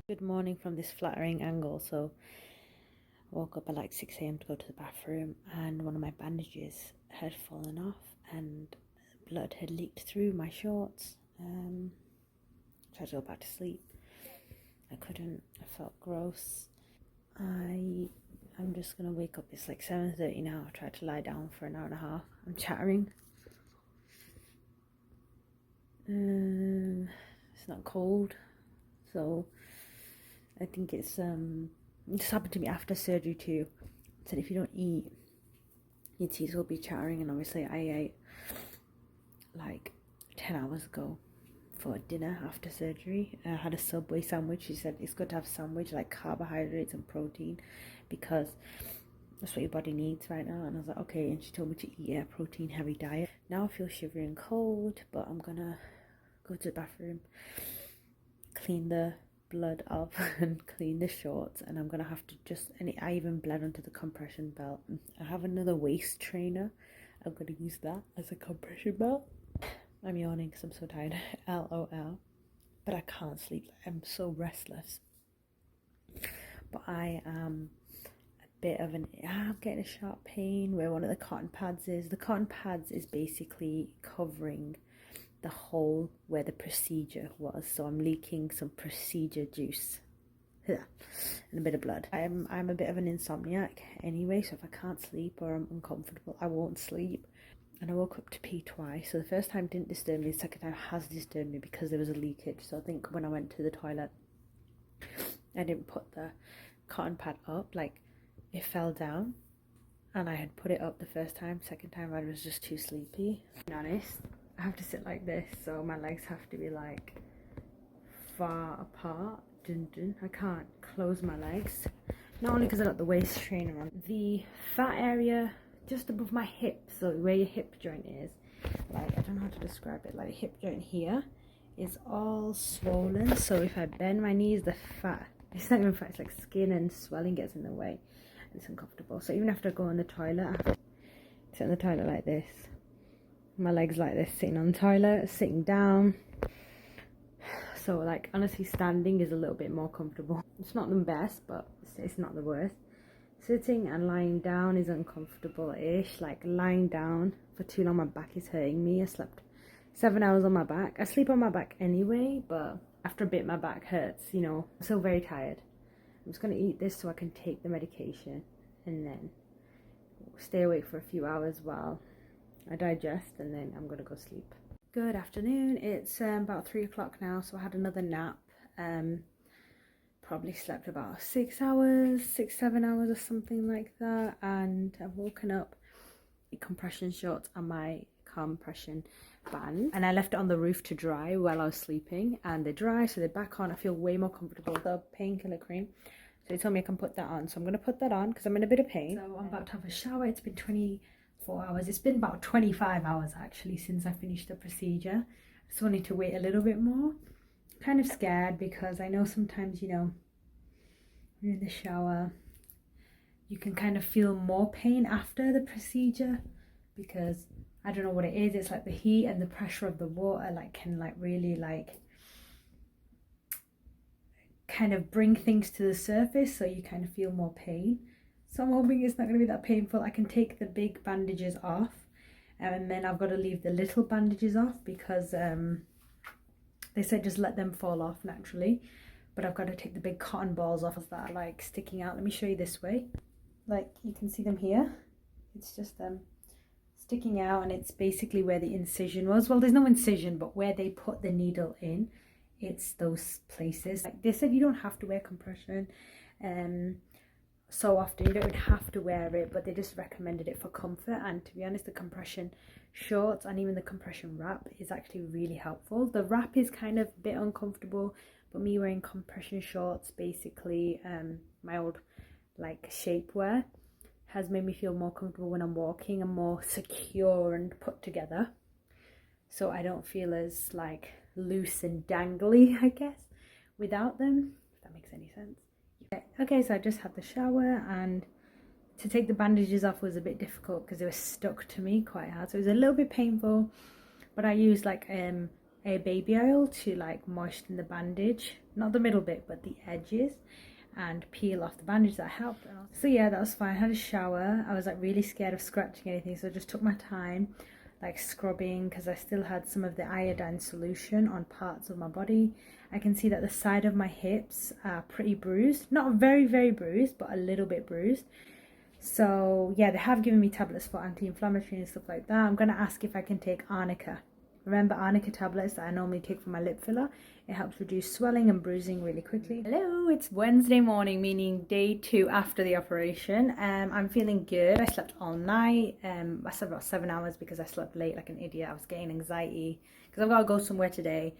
Good morning from this flattering angle. So I woke up at like 6 a.m. to go to the bathroom, and one of my bandages had fallen off and blood had leaked through my shorts. Tried to go back to sleep. I couldn't. I felt gross. I'm just gonna wake up. It's like 7:30 now. I tried to lie down for an hour and a half. I'm chattering. It's not cold, so I think it's just happened to me after surgery too. It said if you don't eat, your teeth will be chattering, and obviously I ate like 10 hours ago for dinner after surgery. I had a Subway sandwich. She said it's good to have sandwich, like carbohydrates and protein, because that's what your body needs right now. And I was like, okay. And she told me to eat a protein heavy diet. Now I feel shivery and cold, but I'm gonna go to the bathroom, clean the blood off and clean the shorts, and I'm gonna have to I even bled onto the compression belt. I have another waist trainer. I'm gonna use that as a compression belt. I'm yawning because I'm so tired. LOL. But I can't sleep. I'm so restless. But I am I'm getting a sharp pain where one of the cotton pads is. The cotton pads is basically covering the hole where the procedure was, so I'm leaking some procedure juice and a bit of blood. I'm a bit of an insomniac anyway, so if I can't sleep or I'm uncomfortable, I won't sleep. And I woke up to pee twice. So the first time didn't disturb me, the second time has disturbed me because there was a leakage. So I think when I went to the toilet, I didn't put the cotton pad up, like it fell down, and I had put it up the first time. Second time I was just too sleepy. To be honest, I have to sit like this, so my legs have to be like far apart. I can't close my legs, not only because I got the waist trainer on. The fat area just above my hip, so where your hip joint is, like, I don't know how to describe it, like the hip joint here is all swollen. So if I bend my knees, the fat, it's not even fat, it's like skin and swelling gets in the way. It's uncomfortable. So even after I go in the toilet, I have to sit in the toilet like this. My legs like this, sitting on the toilet, sitting down. So like honestly, standing is a little bit more comfortable. It's not the best, but it's not the worst. Sitting and lying down is uncomfortable-ish. Like lying down for too long, my back is hurting me. I slept 7 hours on my back. I sleep on my back anyway, but after a bit my back hurts, you know. I'm still very tired. I'm just gonna eat this so I can take the medication and then stay awake for a few hours while I digest, and then I'm gonna go sleep. Good afternoon. It's about 3 o'clock now, so I had another nap. Probably slept about 6 hours, 7 hours or something like that, and I've woken up in compression shorts and my compression band, and I left it on the roof to dry while I was sleeping, and they're dry, so they're back on. I feel way more comfortable with the painkiller cream, so they told me I can put that on, so I'm going to put that on because I'm in a bit of pain. So I'm about to have a shower. It's been 24 hours. It's been about 25 hours actually since I finished the procedure. I just wanted to wait a little bit more. Kind of scared because I know sometimes, you know, when you're in the shower you can kind of feel more pain after the procedure, because I don't know what it is. It's like the heat and the pressure of the water like can like really like kind of bring things to the surface, so you kind of feel more pain. So I'm hoping it's not going to be that painful. I can take the big bandages off, and then I've got to leave the little bandages off because they said just let them fall off naturally, but I've got to take the big cotton balls off that are like sticking out. Let me show you this way. Like you can see them here. It's just them sticking out, and it's basically where the incision was. Well, there's no incision, but where they put the needle in, it's those places. Like they said, you don't have to wear compression so often. You don't have to wear it, but they just recommended it for comfort. And to be honest, the compression shorts and even the compression wrap is actually really helpful. The wrap is kind of a bit uncomfortable, but me wearing compression shorts, basically my old like shapewear, has made me feel more comfortable when I'm walking and more secure and put together, so I don't feel as like loose and dangly, I guess, without them, if that makes any sense. Okay, so I just had the shower, and to take the bandages off was a bit difficult because they were stuck to me quite hard, so it was a little bit painful, but I used like a baby oil to like moisten the bandage, not the middle bit but the edges, and peel off the bandage. That helped. So yeah, that was fine. I had a shower. I was like really scared of scratching anything, so I just took my time like scrubbing, because I still had some of the iodine solution on parts of my body. I can see that the side of my hips are pretty bruised, not very bruised, but a little bit bruised. So yeah, they have given me tablets for anti-inflammatory and stuff like that. I'm going to ask if I can take arnica. Remember arnica tablets that I normally take for my lip filler. It helps reduce swelling and bruising really quickly. Hello, it's Wednesday morning, meaning day 2 after the operation. I'm feeling good. I slept all night. I slept about 7 hours because I slept late like an idiot. I was getting anxiety because I've got to go somewhere today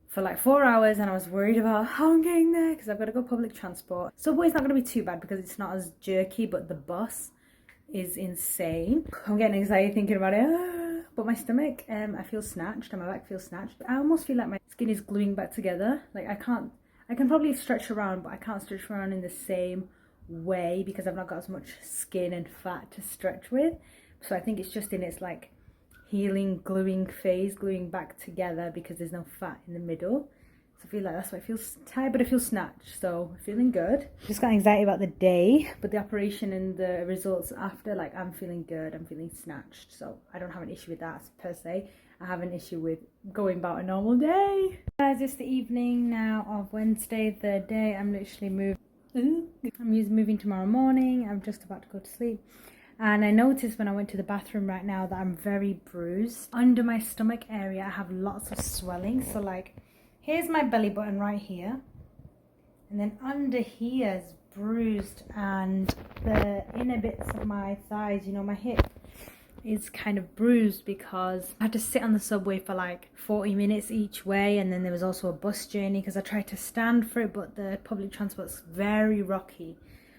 for like 4 hours, and I was worried about how I'm getting there because I've got to go public transport. Subway's not going to be too bad because it's not as jerky, but the bus is insane. I'm getting anxiety thinking about it. But my stomach, I feel snatched, and my back feels snatched. I almost feel like my skin is gluing back together. Like I can probably stretch around, but I can't stretch around in the same way because I've not got as much skin and fat to stretch with. So I think it's just in its like healing, gluing phase, gluing back together because there's no fat in the middle. So I feel like that's why it feels tight, but it feels snatched. So feeling good. Just got anxiety about the day, but the operation and the results after, like I'm feeling good, I'm feeling snatched. So I don't have an issue with that per se. I have an issue with going about a normal day. Guys, it's the evening now of Wednesday, third day. I'm literally moving. I'm moving tomorrow morning. I'm just about to go to sleep. And I noticed when I went to the bathroom right now that I'm very bruised. Under my stomach area, I have lots of swelling. So like, here's my belly button right here. And then under here is bruised. And the inner bits of my thighs, you know, my hip, is kind of bruised because I had to sit on the subway for like 40 minutes each way. And then there was also a bus journey because I tried to stand for it, but the public transport's very rocky.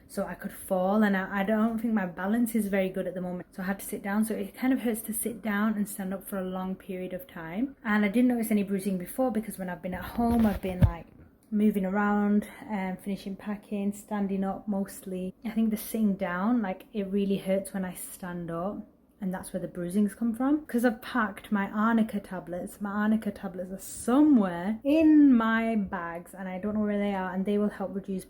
So I could fall, and I don't think my balance is very good at the moment. So I had to sit down. So it kind of hurts to sit down and stand up for a long period of time. And I didn't notice any bruising before because when I've been at home, I've been like moving around and finishing packing, standing up mostly. I think the sitting down, like it really hurts when I stand up. And that's where the bruisings come from. Because I've packed my arnica tablets. My arnica tablets are somewhere in my bags and I don't know where they are. And they will help reduce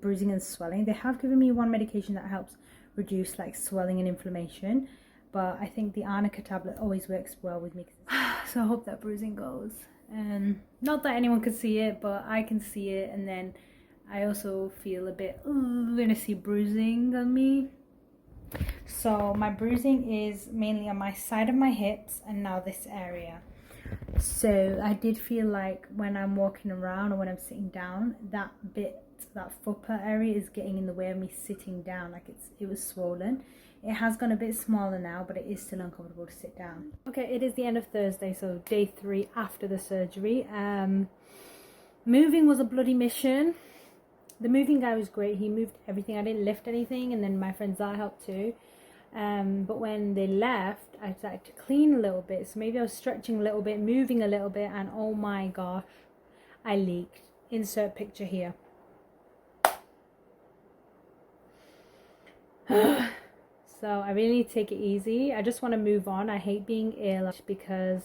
bruising and swelling. They have given me one medication that helps reduce like swelling and inflammation, but I think the arnica tablet always works well with me. So I hope that bruising goes. Not that anyone can see it, but I can see it, and then I also feel a bit when I see bruising on me. So my bruising is mainly on my side of my hips and now this area. So I did feel like when I'm walking around or when I'm sitting down, that bit, that fupper area is getting in the way of me sitting down. Like it was swollen. It has gone a bit smaller now, but it is still uncomfortable to sit down. Okay, it is the end of Thursday, so day 3 after the surgery. Moving was a bloody mission. The moving guy was great. He moved everything. I didn't lift anything, and then my friend Zara helped too. But when they left, I started to clean a little bit. So maybe I was stretching a little bit, moving a little bit, and oh my gosh, I leaked. Insert picture here. So I really need to take it easy. I just want to move on. I hate being ill because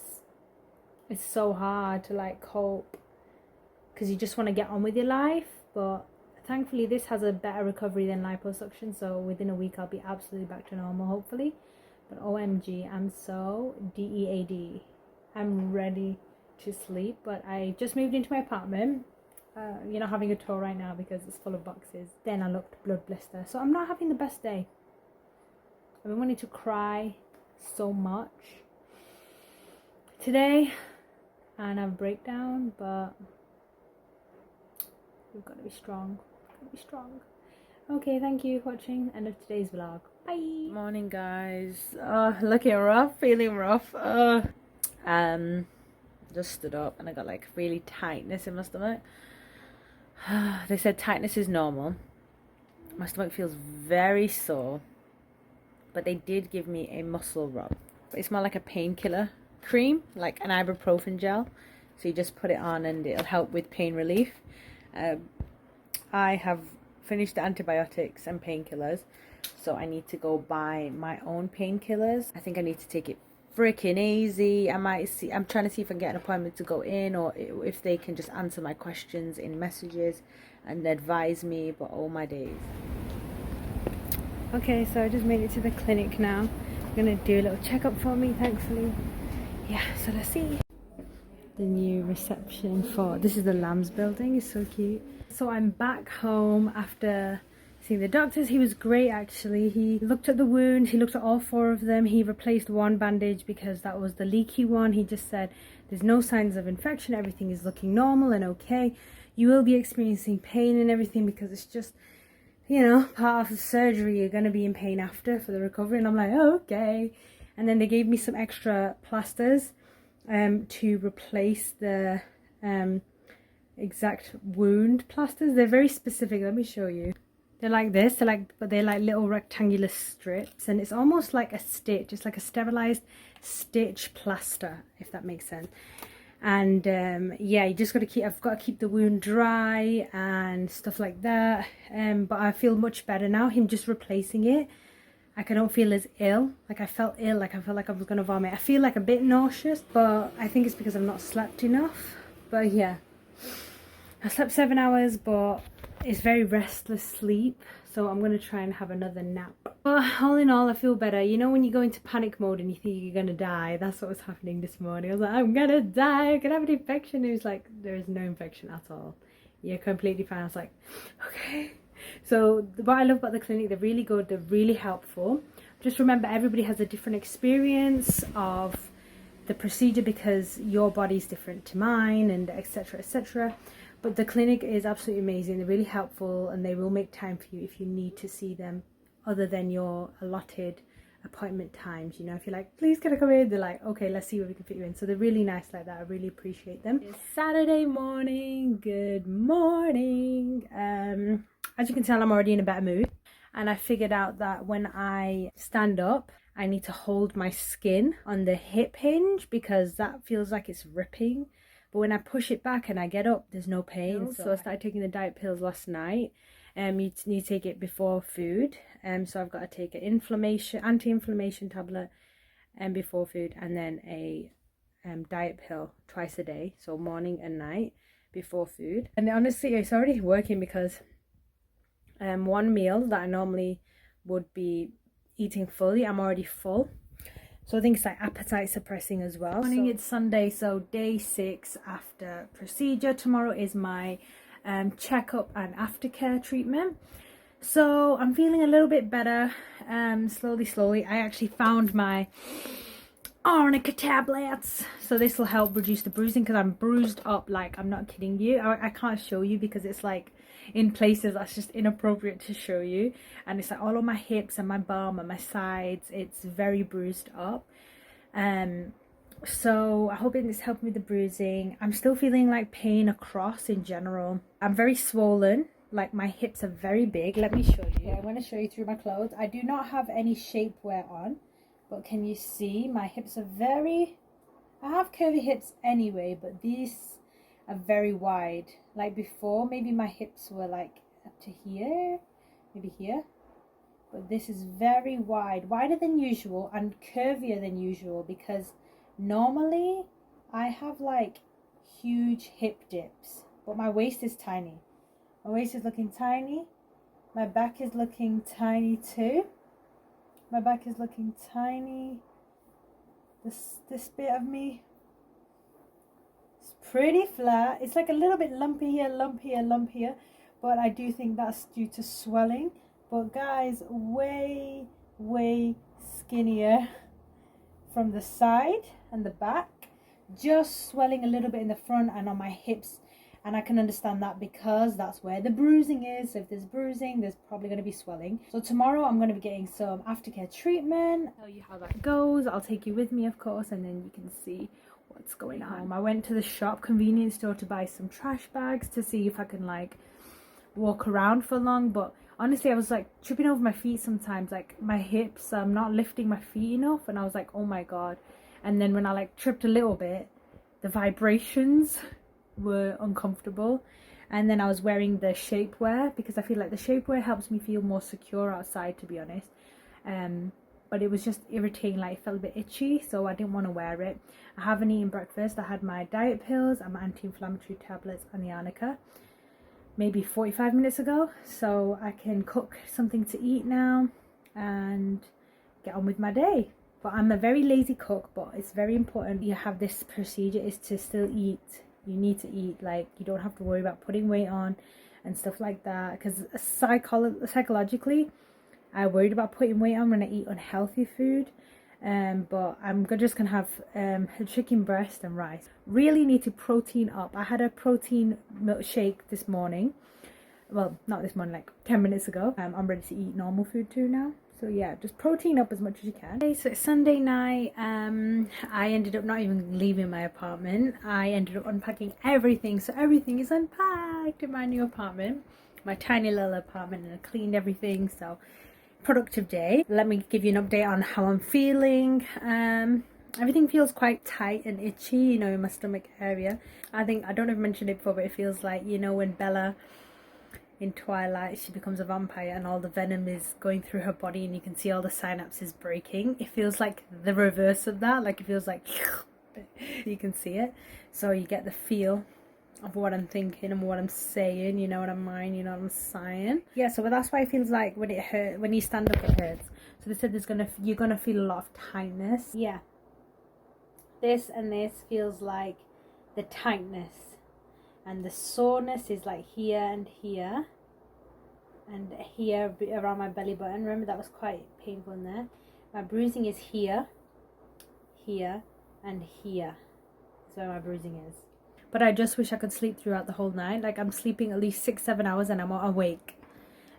it's so hard to like cope because you just want to get on with your life. But thankfully this has a better recovery than liposuction, so within a week I'll be absolutely back to normal, hopefully. But OMG, I'm so DEAD. I'm ready to sleep. But I just moved into my apartment. You're not having a tour right now because it's full of boxes. Then I looked blood blister. So I'm not having the best day. I've been wanting to cry so much today and have a breakdown, but we've got to be strong. Okay, thank you for watching. End of today's vlog. Bye. Morning, guys. Looking rough, feeling rough. Just stood up and I got like really tightness in my stomach. They said tightness is normal. My stomach feels very sore, but they did give me a muscle rub. It's more like a painkiller cream, like an ibuprofen gel. So you just put it on and it'll help with pain relief. I have finished the antibiotics and painkillers, so I need to go buy my own painkillers. I think I need to take it freaking easy. I'm trying to see if I can get an appointment to go in, or if they can just answer my questions in messages and advise me. But oh my days. Okay, so I just made it to the clinic now. I'm gonna do a little checkup for me, thankfully. Yeah, so let's see. The new reception for, this is the LAMS building. It's so cute. So I'm back home after seeing the doctors. He was great, actually. He looked at the wound, he looked at all 4 of them. He replaced one bandage because that was the leaky one. He just said there's no signs of infection, everything is looking normal and okay. You will be experiencing pain and everything because it's just, you know, part of the surgery. You're going to be in pain after for the recovery. And I'm like, oh, okay. And then they gave me some extra plasters to replace the exact wound plasters. They're very specific. Let me show you. They're like this. But they're like little rectangular strips, and it's almost like a stitch. It's like a sterilized stitch plaster, if that makes sense. And yeah, you just I've got to keep the wound dry and stuff like that. But I feel much better now. Him just replacing it, I don't feel as ill. Like I felt ill, like I felt like I was gonna vomit. I feel like a bit nauseous, but I think it's because I've not slept enough. But yeah, I slept 7 hours, but it's very restless sleep, so I'm gonna try and have another nap. But all in all, I feel better. You know when you go into panic mode and you think you're gonna die? That's what was happening this morning. I was like, I'm gonna die, I'm gonna have an infection. It was like, there is no infection at all. You're completely fine. I was like, okay. So what I love about the clinic, they're really good, they're really helpful. Just remember, everybody has a different experience of the procedure because your body's different to mine, and etc, etc. But the clinic is absolutely amazing. They're really helpful, and they will make time for you if you need to see them other than your allotted appointment times. You know, if you're like, please can I come in, they're like, okay, let's see where we can fit you in. So they're really nice like that. I really appreciate them. It's Saturday morning. Good morning. As you can tell, I'm already in a better mood, and I figured out that when I stand up, I need to hold my skin on the hip hinge because that feels like it's ripping. But when I push it back and I get up, there's no pain. So I started taking the diet pills last night. You need to take it before food. So I've got to take an anti-inflammation tablet before food, and then a diet pill twice a day. So morning and night before food. And honestly, it's already working because one meal that I normally would be eating fully, I'm already full. So I think it's like appetite suppressing as well. Morning, it's Sunday, so day 6 after procedure. Tomorrow is my checkup and aftercare treatment. So I'm feeling a little bit better, slowly. I actually found my arnica tablets, so this will help reduce the bruising because I'm bruised up, like I'm not kidding you. I can't show you because it's like in places that's just inappropriate to show you, and it's like all on my hips and my bum and my sides. It's very bruised up. So I hope it's helping with the bruising. I'm still feeling like pain across in general. I'm very swollen, like my hips are very big. Let me show you. I'm going to show you through my clothes. I do not have any shapewear on, but can you see my hips are I have curvy hips anyway, but these are very wide. Like before, maybe my hips were like up to here, maybe here, but this is very wide, wider than usual and curvier than usual, because normally I have like huge hip dips, but my waist is tiny. My waist is looking tiny. My back is looking tiny too. My back is looking tiny. This bit of me, it's pretty flat. It's like a little bit lumpy here, lump here, but I do think that's due to swelling. But guys, way skinnier from the side and the back, just swelling a little bit in the front and on my hips. And I can understand that because that's where the bruising is. So if there's bruising, there's probably going to be swelling. So tomorrow I'm going to be getting some aftercare treatment. I'll tell you how that goes. I'll take you with me, of course, and then you can see what's going on. I went to the shop, convenience store, to buy some trash bags to see if I can like walk around for long. But honestly, I was like tripping over my feet sometimes, like my hips. I'm not lifting my feet enough, and I was like, oh my god. And then when I like tripped a little bit, the vibrations were uncomfortable. And then I was wearing the shapewear because I feel like the shapewear helps me feel more secure outside, to be honest. But but it was just irritating, like it felt a bit itchy, so I didn't want to wear it. I haven't eaten breakfast. I had my diet pills and my anti-inflammatory tablets and the arnica maybe 45 minutes ago, so I can cook something to eat now and get on with my day. But I'm a very lazy cook, but it's very important you have this procedure is to still eat. You need to eat, like you don't have to worry about putting weight on and stuff like that, because psychologically I worried about putting weight on when I eat unhealthy food. But I'm just gonna have a chicken breast and rice. Really need to protein up. I had a protein milkshake this morning. Well, not this morning, like 10 minutes ago. I'm ready to eat normal food too now. So yeah, just protein up as much as you can. Okay, so it's Sunday night. I ended up not even leaving my apartment. I ended up unpacking everything. So everything is unpacked in my new apartment. My tiny little apartment, and I cleaned everything. So productive day. Let me give you an update on how I'm feeling. Everything feels quite tight and itchy, you know, in my stomach area. I don't know if I mentioned it before, but it feels like, you know, when Bella in Twilight, she becomes a vampire and all the venom is going through her body and you can see all the synapses breaking. It feels like the reverse of that. Like it feels like you can see it. So you get the feel of what I'm thinking and what I'm saying, you know what I mean, you know what I'm saying. Yeah, so that's why it feels like when it hurts, when you stand up it hurts. So they said you're gonna feel a lot of tightness. Yeah, this and this feels like the tightness, and the soreness is like here and here and here around my belly button. Remember that was quite painful in there. My bruising is here, here and here is where my bruising is. But I just wish I could sleep throughout the whole night. Like I'm sleeping at least 6-7 hours and I'm awake.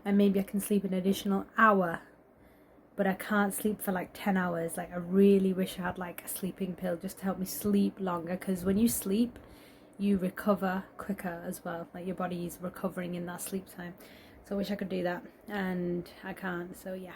And maybe I can sleep an additional hour. But I can't sleep for like 10 hours. Like I really wish I had like a sleeping pill just to help me sleep longer. Because when you sleep, you recover quicker as well. Like your body is recovering in that sleep time. So I wish I could do that. And I can't. So yeah.